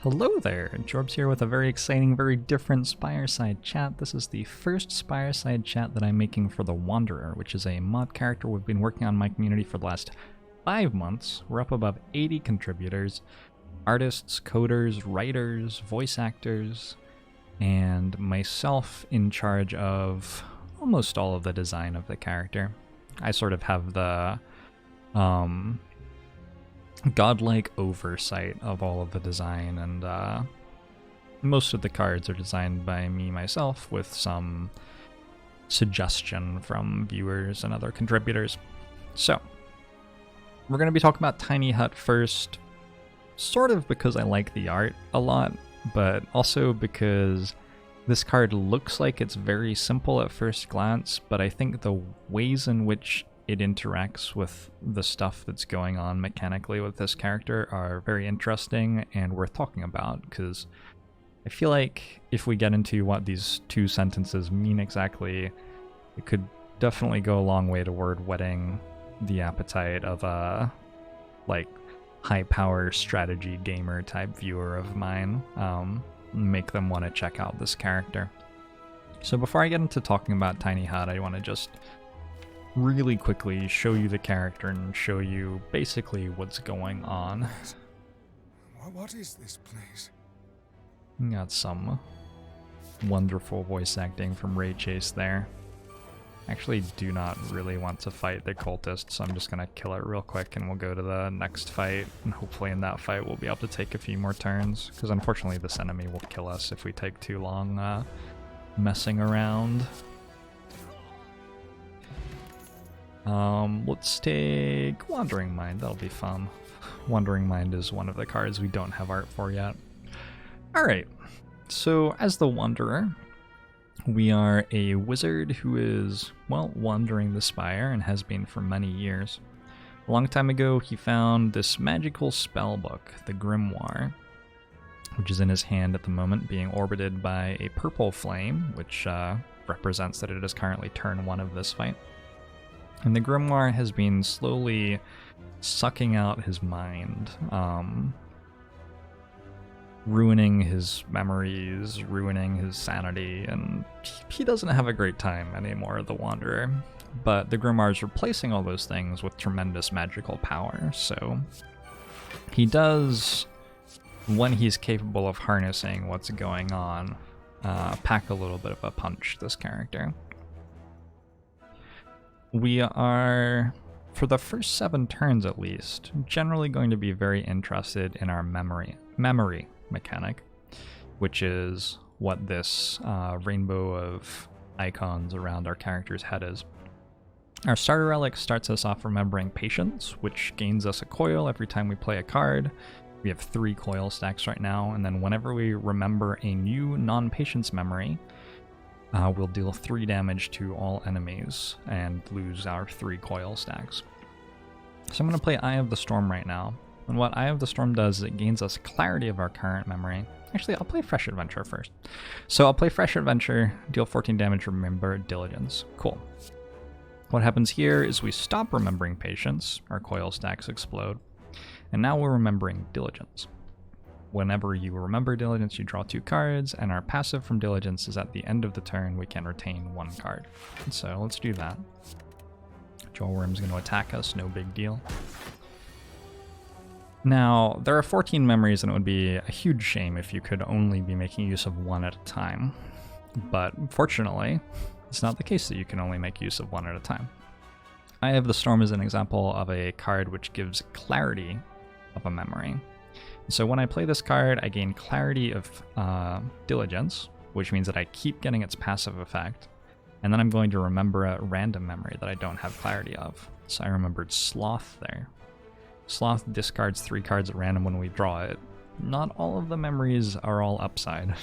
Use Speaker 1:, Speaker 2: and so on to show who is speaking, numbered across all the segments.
Speaker 1: Hello there, Jorbs here with a very exciting, very different Spireside chat. This is the first Spireside chat that I'm making for the Wanderer, which is a mod character we've been working on in my community for the last 5 months. We're up above 80 contributors, artists, coders, writers, voice actors, and myself in charge of almost all of the design of the character. I sort of have the godlike oversight of all of the design, and most of the cards are designed by me myself with some suggestion from viewers and other contributors. So we're going to be talking about Tiny Hut first, sort of because I like the art a lot, but also because this card looks like it's very simple at first glance, but I think the ways in which it interacts with the stuff that's going on mechanically with this character are very interesting and worth talking about, because I feel like if we get into what these two sentences mean exactly, it could definitely go a long way toward whetting the appetite of a high power strategy gamer type viewer of mine, make them want to check out this character. So before I get into talking about Tiny Hut, I want to just really quickly show you the character and show you basically what's going on.
Speaker 2: What is this place?
Speaker 1: We got some wonderful voice acting from Ray Chase there. Actually do not really want to fight the cultist, so I'm just gonna kill it real quick and we'll go to the next fight, and hopefully in that fight we'll be able to take a few more turns, because unfortunately this enemy will kill us if we take too long messing around. Let's take Wandering Mind, that'll be fun. Wandering Mind is one of the cards we don't have art for yet. Alright, so as the Wanderer, we are a wizard who is, well, wandering the Spire and has been for many years. A long time ago, he found this magical spell book, the Grimoire, which is in his hand at the moment, being orbited by a purple flame, which represents that it is currently turn 1 of this fight. And the Grimoire has been slowly sucking out his mind, ruining his memories, ruining his sanity, and he doesn't have a great time anymore, the Wanderer. But the Grimoire is replacing all those things with tremendous magical power, so he does, when he's capable of harnessing what's going on, pack a little bit of a punch, this character. We are, for the first 7 turns at least, generally going to be very interested in our memory mechanic, which is what this rainbow of icons around our character's head is. Our Starry Relic starts us off remembering Patience, which gains us a coil every time we play a card. We have 3 coil stacks right now, and then whenever we remember a new non-Patience memory, we'll deal 3 damage to all enemies and lose our 3 coil stacks. So I'm going to play Eye of the Storm right now. And what Eye of the Storm does is it gains us clarity of our current memory. Actually, I'll play Fresh Adventure first. So I'll play Fresh Adventure, deal 14 damage, remember Diligence. Cool. What happens here is we stop remembering Patience, our coil stacks explode, and now we're remembering Diligence. Whenever you remember Diligence, you draw 2 cards, and our passive from Diligence is at the end of the turn, we can retain 1 card. So let's do that. Jorbs going to attack us, no big deal. Now, there are 14 memories, and it would be a huge shame if you could only be making use of 1 at a time. But fortunately, it's not the case that you can only make use of 1 at a time. Eye of the Storm is an example of a card which gives clarity of a memory. So when I play this card, I gain clarity of Diligence, which means that I keep getting its passive effect, and then I'm going to remember a random memory that I don't have clarity of. So I remembered Sloth there. Sloth discards 3 cards at random when we draw it. Not all of the memories are all upside.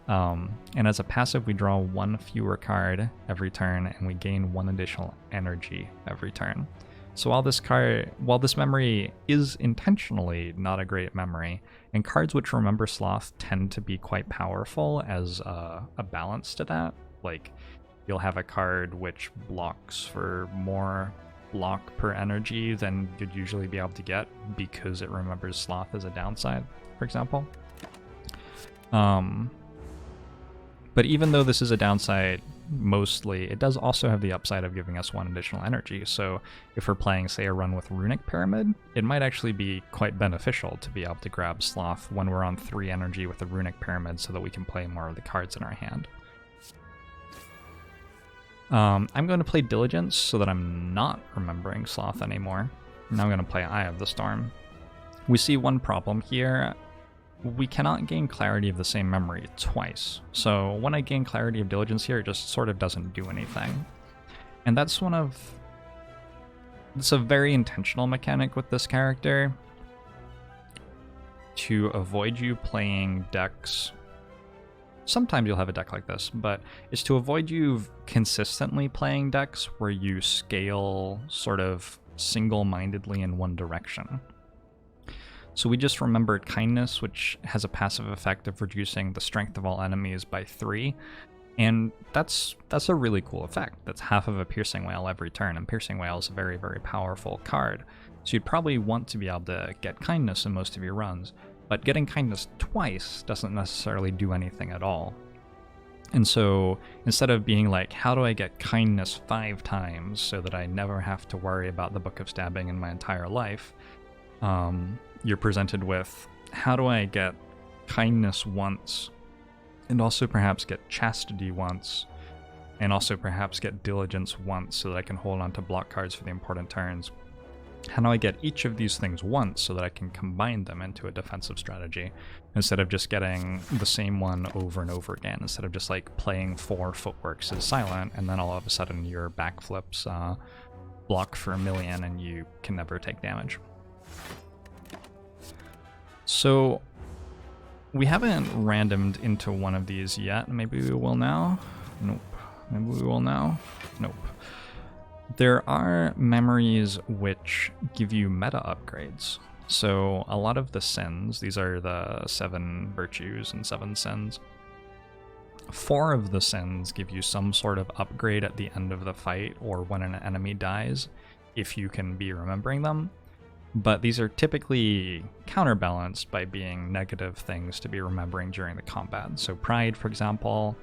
Speaker 1: And as a passive, we draw 1 fewer card every turn, and we gain 1 additional energy every turn. So while this memory is intentionally not a great memory, and cards which remember Sloth tend to be quite powerful as a balance to that, like you'll have a card which blocks for more block per energy than you'd usually be able to get because it remembers Sloth as a downside, for example. But even though this is a downside mostly, it does also have the upside of giving us 1 additional energy. So if we're playing, say, a run with Runic Pyramid, it might actually be quite beneficial to be able to grab Sloth when we're on 3 energy with the Runic Pyramid so that we can play more of the cards in our hand. I'm going to play Diligence so that I'm not remembering Sloth anymore. Now I'm going to play Eye of the Storm. We see one problem here. We cannot gain clarity of the same memory twice. So when I gain clarity of Diligence here, it just sort of doesn't do anything. And that's it's a very intentional mechanic with this character to avoid you playing decks. Sometimes you'll have a deck like this, but it's to avoid you consistently playing decks where you scale sort of single-mindedly in one direction. So we just remembered Kindness, which has a passive effect of reducing the strength of all enemies by 3. And that's a really cool effect. That's half of a Piercing Wail every turn, and Piercing Wail is a very, very powerful card. So you'd probably want to be able to get Kindness in most of your runs, but getting Kindness twice doesn't necessarily do anything at all. And so instead of being like, how do I get Kindness 5 times so that I never have to worry about the Book of Stabbing in my entire life, you're presented with, how do I get Kindness once, and also perhaps get Chastity once, and also perhaps get Diligence once so that I can hold on to block cards for the important turns? How do I get each of these things once so that I can combine them into a defensive strategy, instead of just getting the same one over and over again, instead of just like playing 4 footworks as silent, and then all of a sudden your backflips block for 1,000,000 and you can never take damage. So we haven't randomed into one of these yet. Maybe we will now? Nope. Maybe we will now? Nope. There are memories which give you meta upgrades. So a lot of the sins, these are the 7 virtues and 7 sins. 4 of the sins give you some sort of upgrade at the end of the fight or when an enemy dies, if you can be remembering them. But these are typically counterbalanced by being negative things to be remembering during the combat. So Pride, for example,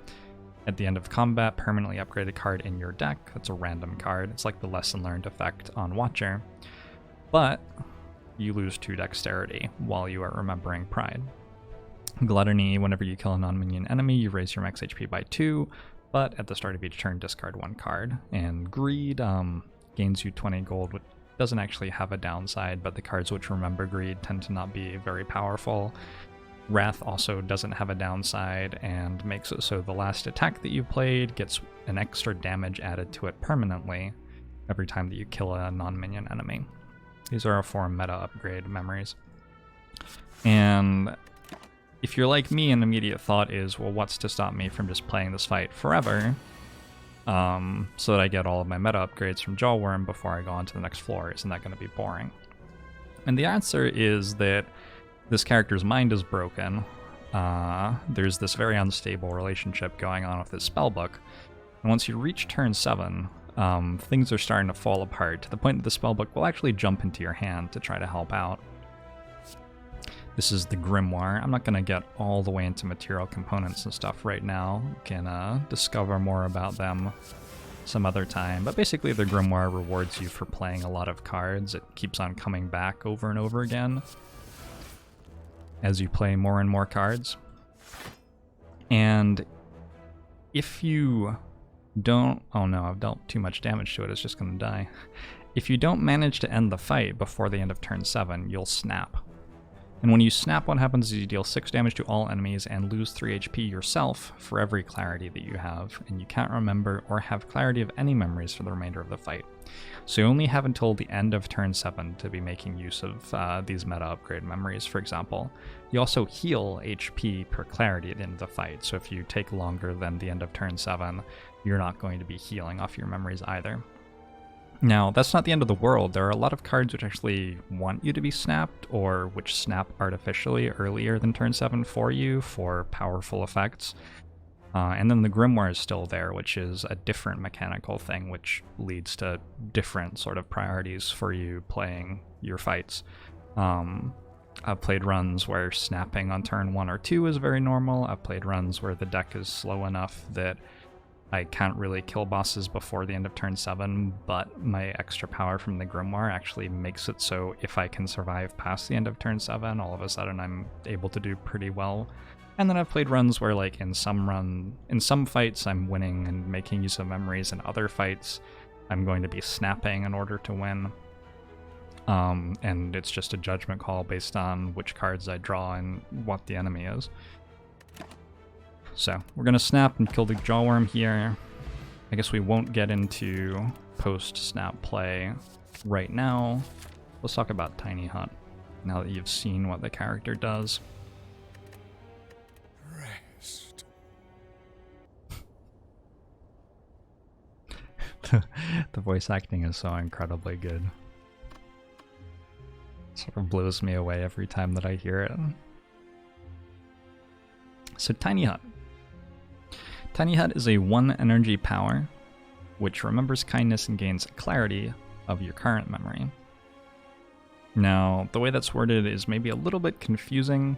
Speaker 1: at the end of combat, permanently upgrade a card in your deck. That's a random card. It's like the lesson learned effect on Watcher. But you lose 2 dexterity while you are remembering Pride. Gluttony, whenever you kill a non-minion enemy, you raise your max HP by 2, but at the start of each turn, discard 1 card. And Greed gains you 20 gold, which doesn't actually have a downside, but the cards which remember Greed tend to not be very powerful. Wrath also doesn't have a downside and makes it so the last attack that you played gets an extra damage added to it permanently every time that you kill a non-minion enemy. These are our 4 meta upgrade memories. And if you're like me, an immediate thought is, well, what's to stop me from just playing this fight forever? So that I get all of my meta upgrades from Jawworm before I go on to the next floor. Isn't that going to be boring? And the answer is that this character's mind is broken. There's this very unstable relationship going on with his spellbook. And once you reach turn 7, things are starting to fall apart to the point that the spellbook will actually jump into your hand to try to help out. This is the Grimoire. I'm not going to get all the way into material components and stuff right now. You can discover more about them some other time. But basically the Grimoire rewards you for playing a lot of cards. It keeps on coming back over and over again as you play more and more cards. And if you don't... Oh no, I've dealt too much damage to it. It's just going to die. If you don't manage to end the fight before the end of turn 7, you'll snap. And when you snap, what happens is you deal 6 damage to all enemies and lose 3 HP yourself for every clarity that you have, and you can't remember or have clarity of any memories for the remainder of the fight. So you only have until the end of turn 7 to be making use of these meta upgrade memories, for example. You also heal HP per clarity at the end of the fight, so if you take longer than the end of turn 7, you're not going to be healing off your memories either. Now, that's not the end of the world. There are a lot of cards which actually want you to be snapped, or which snap artificially earlier than turn 7 for you for powerful effects. And then the Grimoire is still there, which is a different mechanical thing, which leads to different sort of priorities for you playing your fights. I've played runs where snapping on turn 1 or 2 is very normal. I've played runs where the deck is slow enough that I can't really kill bosses before the end of turn 7, but my extra power from the Grimoire actually makes it so if I can survive past the end of turn 7, all of a sudden I'm able to do pretty well. And then I've played runs where, like, in some fights I'm winning and making use of memories, and other fights I'm going to be snapping in order to win. And it's just a judgment call based on which cards I draw and what the enemy is. So we're gonna snap and kill the Jawworm here. I guess we won't get into post-snap play right now. Let's talk about Tiny Hut, now that you've seen what the character does.
Speaker 2: Rest.
Speaker 1: The voice acting is so incredibly good. Sort of blows me away every time that I hear it. So Tiny Hut. Tiny Hut is a 1 energy power, which remembers kindness and gains clarity of your current memory. Now, the way that's worded is maybe a little bit confusing,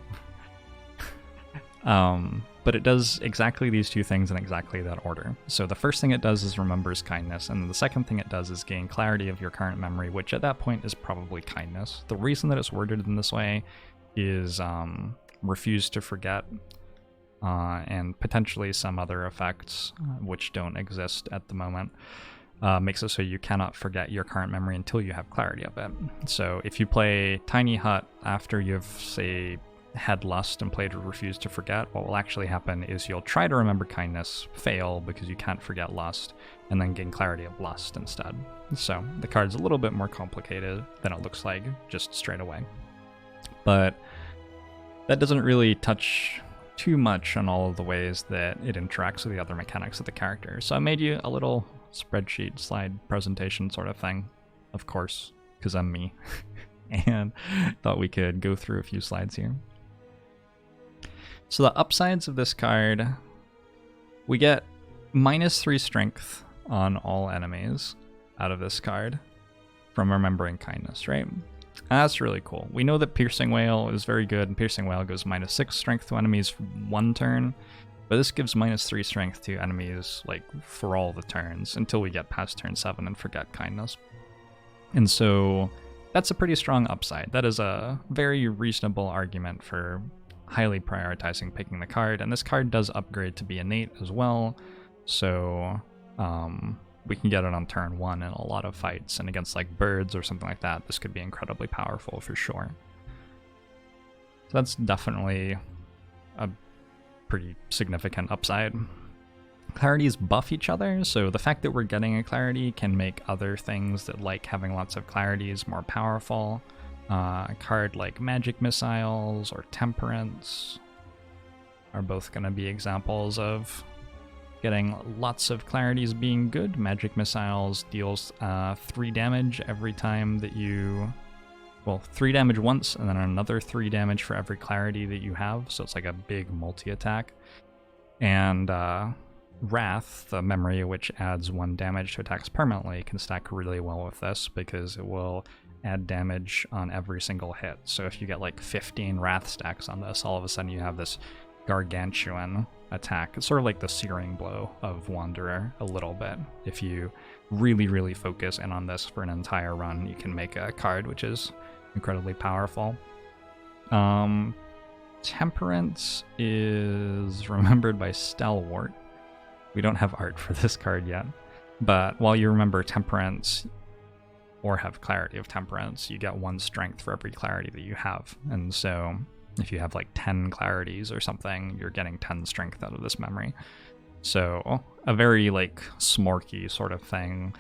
Speaker 1: but it does exactly these two things in exactly that order. So the first thing it does is remembers kindness, and the second thing it does is gain clarity of your current memory, which at that point is probably kindness. The reason that it's worded in this way is refuse to forget, and potentially some other effects which don't exist at the moment. Makes it so you cannot forget your current memory until you have clarity of it. So if you play Tiny Hut after you've, say, had Lust and played Refuse to Forget, what will actually happen is you'll try to remember kindness, fail because you can't forget Lust, and then gain clarity of Lust instead. So the card's a little bit more complicated than it looks like just straight away. But that doesn't really touch too much on all of the ways that it interacts with the other mechanics of the character. So I made you a little spreadsheet slide presentation sort of thing, of course, because I'm me, and thought we could go through a few slides here. So the upsides of this card, we get -3 strength on all enemies out of this card from remembering kindness, right? That's really cool. We know that Piercing Wail is very good, and Piercing Wail goes -6 strength to enemies for 1 turn, but this gives -3 strength to enemies like for all the turns until we get past turn 7 and forget kindness. And so that's a pretty strong upside. That is a very reasonable argument for highly prioritizing picking the card, and this card does upgrade to be innate as well, so we can get it on turn 1 in a lot of fights, and against like birds or something like that, this could be incredibly powerful for sure. So that's definitely a pretty significant upside. Clarities buff each other, so the fact that we're getting a clarity can make other things that like having lots of clarities more powerful. A card like Magic Missiles or Temperance are both going to be examples of getting lots of clarities being good. Magic Missiles deals 3 damage every time that you... Well, 3 damage once, and then another 3 damage for every clarity that you have, so it's like a big multi-attack. And Wrath, the memory which adds 1 damage to attacks permanently, can stack really well with this because it will add damage on every single hit. So if you get like 15 Wrath stacks on this, all of a sudden you have this gargantuan attack. It's sort of like the Searing Blow of Wanderer a little bit. If you really, really focus in on this for an entire run, you can make a card which is incredibly powerful. Temperance is remembered by Stalwart. We don't have art for this card yet, but while you remember Temperance or have clarity of Temperance, you get 1 strength for every clarity that you have. And so if you have like 10 clarities or something, you're getting 10 strength out of this memory. So a very like smorky sort of thing.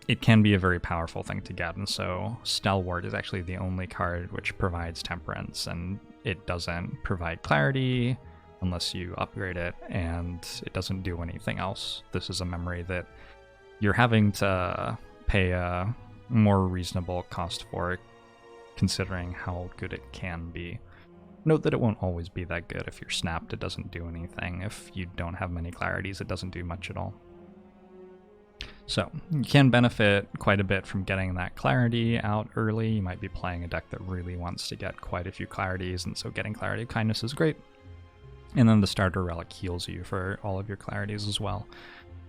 Speaker 1: It can be a very powerful thing to get, and so Stalwart is actually the only card which provides Temperance, and it doesn't provide clarity unless you upgrade it, and it doesn't do anything else. This is a memory that you're having to pay a more reasonable cost for, considering how good it can be. Note that it won't always be that good. If you're snapped, it doesn't do anything. If you don't have many clarities, it doesn't do much at all. So you can benefit quite a bit from getting that clarity out early. You might be playing a deck that really wants to get quite a few clarities, and so getting Clarity of Kindness is great. And then the Starter Relic heals you for all of your clarities as well,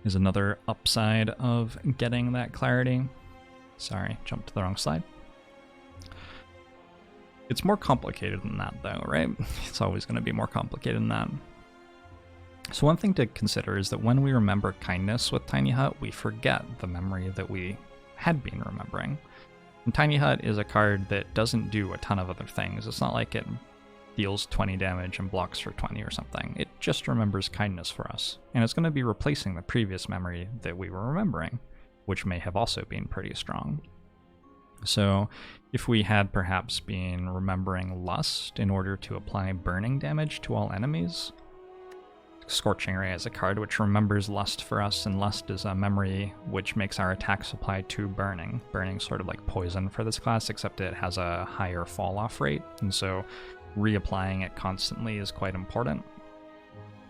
Speaker 1: is another upside of getting that clarity. Sorry, jumped to the wrong slide. It's more complicated than that though, right? It's always going to be more complicated than that. So one thing to consider is that when we remember kindness with Tiny Hut, we forget the memory that we had been remembering. And Tiny Hut is a card that doesn't do a ton of other things. It's not like it deals 20 damage and blocks for 20 or something. It just remembers kindness for us. And it's going to be replacing the previous memory that we were remembering, which may have also been pretty strong. So if we had perhaps been remembering Lust in order to apply burning damage to all enemies, Scorching Ray is a card which remembers Lust for us, and Lust is a memory which makes our attacks apply to Burning. Burning's sort of like poison for this class, except it has a higher fall-off rate, and so reapplying it constantly is quite important.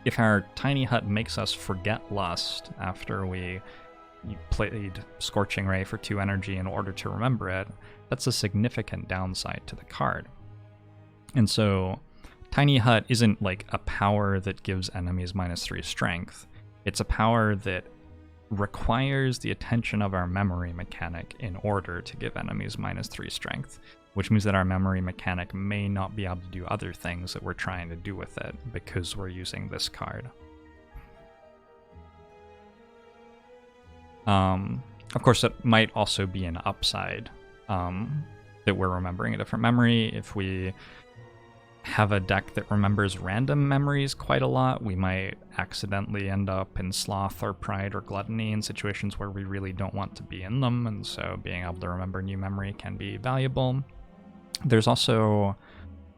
Speaker 1: If our Tiny Hut makes us forget Lust after we played Scorching Ray for 2 energy in order to remember it, that's a significant downside to the card. And so Tiny Hut isn't like a power that gives enemies -3 strength. It's a power that requires the attention of our memory mechanic in order to give enemies -3 strength, which means that our memory mechanic may not be able to do other things that we're trying to do with it because we're using this card. Of course, it might also be an upside that we're remembering a different memory. If we have a deck that remembers random memories quite a lot, we might accidentally end up in Sloth or Pride or Gluttony in situations where we really don't want to be in them, and so being able to remember new memory can be valuable. There's also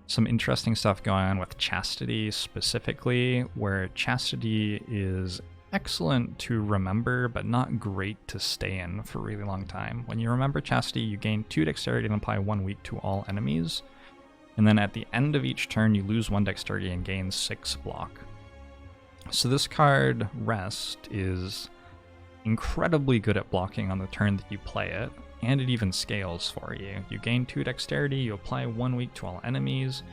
Speaker 1: some interesting stuff going on with Chastity specifically, where Chastity is excellent to remember, but not great to stay in for a really long time. When you remember Chastity, you gain 2 dexterity and apply 1 weak to all enemies. And then at the end of each turn, you lose 1 dexterity and gain 6 block. So this card, Rest, is incredibly good at blocking on the turn that you play it, and it even scales for you. You gain 2 dexterity, you apply 1 weak to all enemies,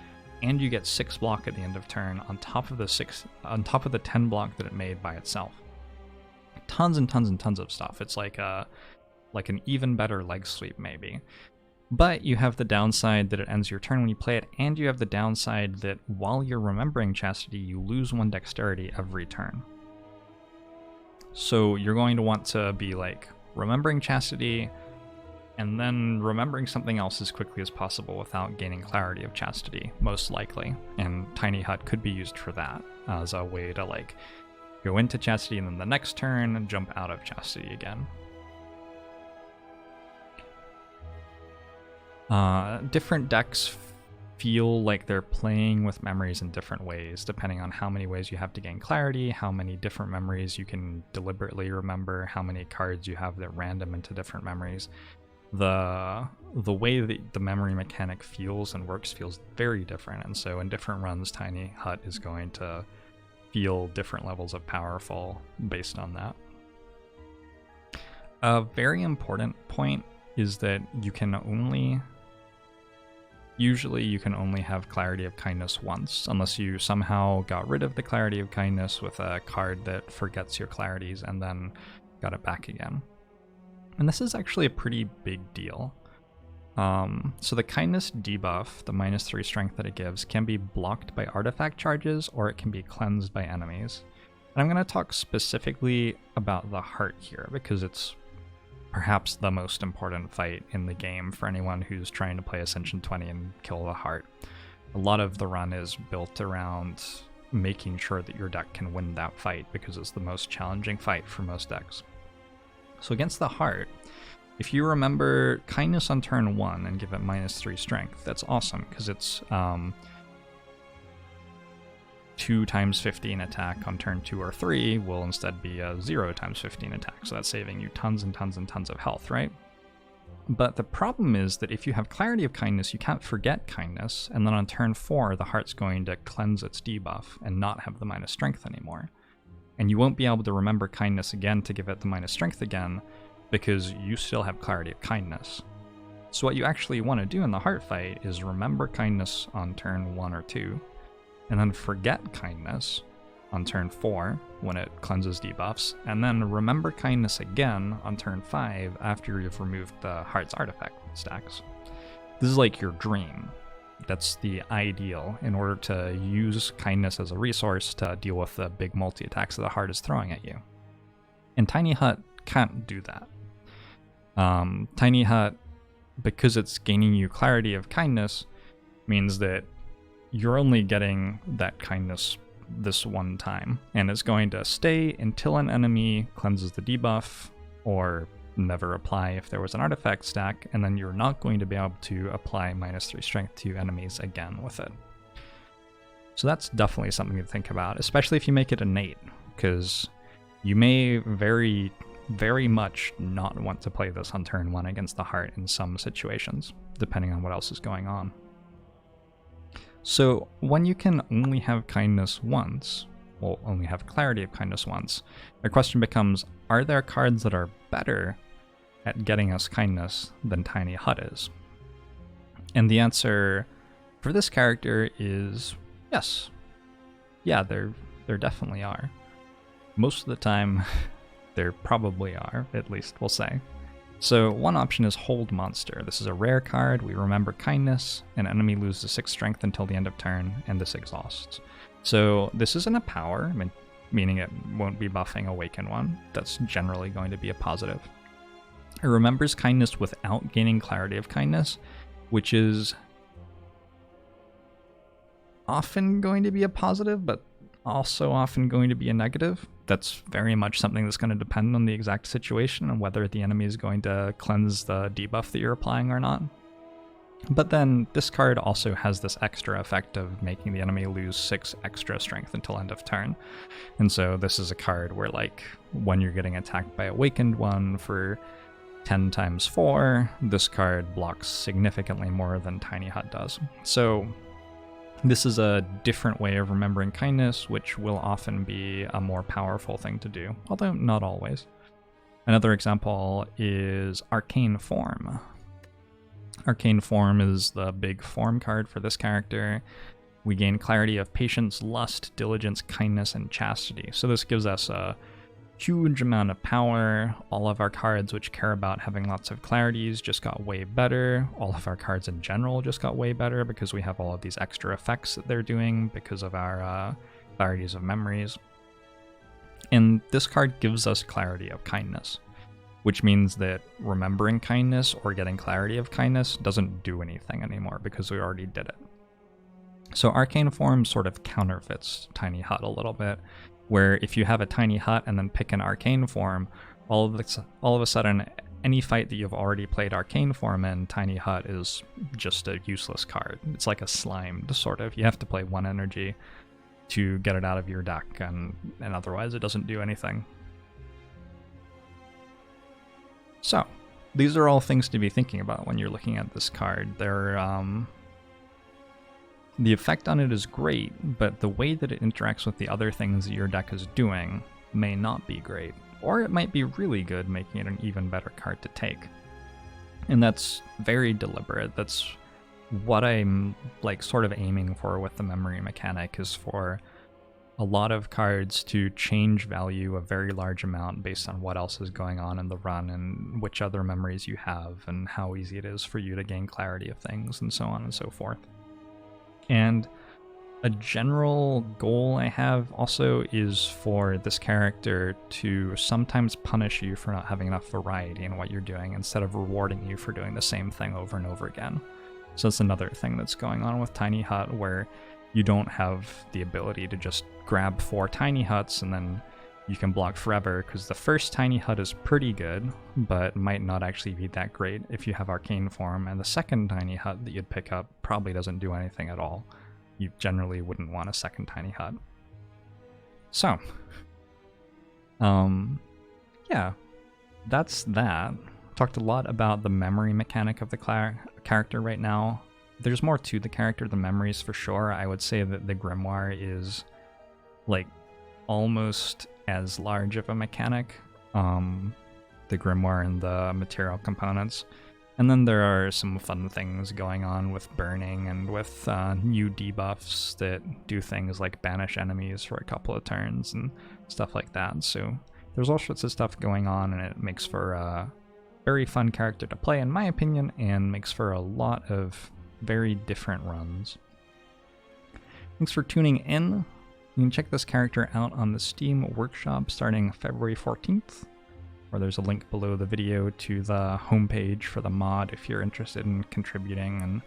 Speaker 1: and you get 6 block at the end of turn on top of the 10 block that it made by itself. Tons and tons and tons of stuff. It's like an even better leg sweep maybe. But you have the downside that it ends your turn when you play it, and you have the downside that while you're remembering Chastity, you lose 1 dexterity every turn. So you're going to want to be like remembering Chastity and then remembering something else as quickly as possible without gaining clarity of Chastity, most likely. And Tiny Hut could be used for that as a way to like go into Chastity and then the next turn and jump out of Chastity again. Different decks feel like they're playing with memories in different ways, depending on how many ways you have to gain clarity, how many different memories you can deliberately remember, how many cards you have that random into different memories. The way that the memory mechanic feels and works feels very different, and so in different runs, Tiny Hut is going to feel different levels of powerful based on that. A very important point is that usually you can only have Clarity of Kindness once, unless you somehow got rid of the Clarity of Kindness with a card that forgets your clarities and then got it back again. And this is actually a pretty big deal. So the Kindness debuff, the -3 strength that it gives, can be blocked by artifact charges, or it can be cleansed by enemies. And I'm going to talk specifically about the heart here, because it's perhaps the most important fight in the game for anyone who's trying to play Ascension 20 and kill the heart. A lot of the run is built around making sure that your deck can win that fight, because it's the most challenging fight for most decks. So against the heart, if you remember Kindness on turn 1 and give it -3 strength, that's awesome, because it's 2 times 15 attack on turn 2 or 3 will instead be a 0 times 15 attack, so that's saving you tons and tons and tons of health, right? But the problem is that if you have Clarity of Kindness, you can't forget Kindness, and then on turn 4, the heart's going to cleanse its debuff and not have the -strength anymore. and you won't be able to remember kindness again to give it the minus strength again, because you still have clarity of kindness. So what you actually want to do in the heart fight is remember kindness on turn 1 or 2, and then forget kindness on turn 4 when it cleanses debuffs, and then remember kindness again on turn 5 after you've removed the heart's artifact stacks. This is like your dream. That's the ideal in order to use kindness as a resource to deal with the big multi-attacks that the heart is throwing at you. And Tiny Hut can't do that. Tiny Hut, because it's gaining you clarity of kindness, means that you're only getting that kindness this one time, and it's going to stay until an enemy cleanses the debuff, or never apply if there was an artifact stack, and then you're not going to be able to apply -3 strength to enemies again with it. So that's definitely something to think about, especially if you make it innate, because you may very, very much not want to play this on turn 1 against the heart in some situations, depending on what else is going on. So when you can only have kindness once, well, only have clarity of kindness once, the question becomes, are there cards that are better at getting us kindness than Tiny Hut is? And the answer for this character is yes. Yeah, there definitely are. Most of the time, there probably are, at least we'll say. So one option is Hold Monster. This is a rare card. We remember kindness. An enemy loses 6 strength until the end of turn, and this exhausts. So this isn't a power, meaning it won't be buffing Awaken one. That's generally going to be a positive. It remembers kindness without gaining clarity of kindness, which is often going to be a positive, but also often going to be a negative. That's very much something that's going to depend on the exact situation and whether the enemy is going to cleanse the debuff that you're applying or not. But then this card also has this extra effect of making the enemy lose 6 extra strength until end of turn. And so this is a card where, like, when you're getting attacked by Awakened one for 10 times 4, this card blocks significantly more than Tiny Hut does. So this is a different way of remembering kindness, which will often be a more powerful thing to do, although not always. Another example is Arcane Form. Arcane Form is the big form card for this character. We gain clarity of Patience, Lust, Diligence, Kindness, and Chastity. So this gives us a huge amount of power. All of our cards which care about having lots of clarities just got way better. All of our cards in general just got way better because we have all of these extra effects that they're doing because of our clarities of memories. And this card gives us clarity of kindness, which means that remembering kindness or getting clarity of kindness doesn't do anything anymore because we already did it. So Arcane Form sort of counterfeits Tiny Hut a little bit, where if you have a Tiny Hut and then pick an Arcane Form, all of a sudden, any fight that you've already played Arcane Form in, Tiny Hut is just a useless card. It's like a slimed, sort of. You have to play 1 energy to get it out of your deck, and otherwise it doesn't do anything. So, these are all things to be thinking about when you're looking at this card. The effect on it is great, but the way that it interacts with the other things that your deck is doing may not be great. Or it might be really good, making it an even better card to take. And that's very deliberate. That's what I'm sort of aiming for with the memory mechanic, is for a lot of cards to change value a very large amount based on what else is going on in the run and which other memories you have and how easy it is for you to gain clarity of things and so on and so forth. And a general goal I have also is for this character to sometimes punish you for not having enough variety in what you're doing instead of rewarding you for doing the same thing over and over again. So that's another thing that's going on with Tiny Hut, where you don't have the ability to just grab 4 Tiny Huts and then you can block forever, because the first Tiny Hut is pretty good, but might not actually be that great if you have Arcane Form, and the second Tiny Hut that you'd pick up probably doesn't do anything at all. You generally wouldn't want a second Tiny Hut. So, yeah, that's that. Talked a lot about the memory mechanic of the character right now. There's more to the character than memories for sure. I would say that the Grimoire is almost as large of a mechanic, the Grimoire and the material components. And then there are some fun things going on with burning and with new debuffs that do things like banish enemies for a couple of turns and stuff like that. So there's all sorts of stuff going on, and it makes for a very fun character to play, in my opinion, and makes for a lot of very different runs. Thanks for tuning in. You can check this character out on the Steam Workshop starting February 14th. Or there's a link below the video to the homepage for the mod if you're interested in contributing and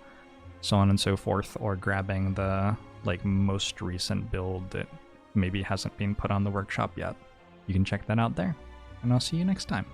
Speaker 1: so on and so forth, or grabbing the most recent build that maybe hasn't been put on the workshop yet. You can check that out there, and I'll see you next time.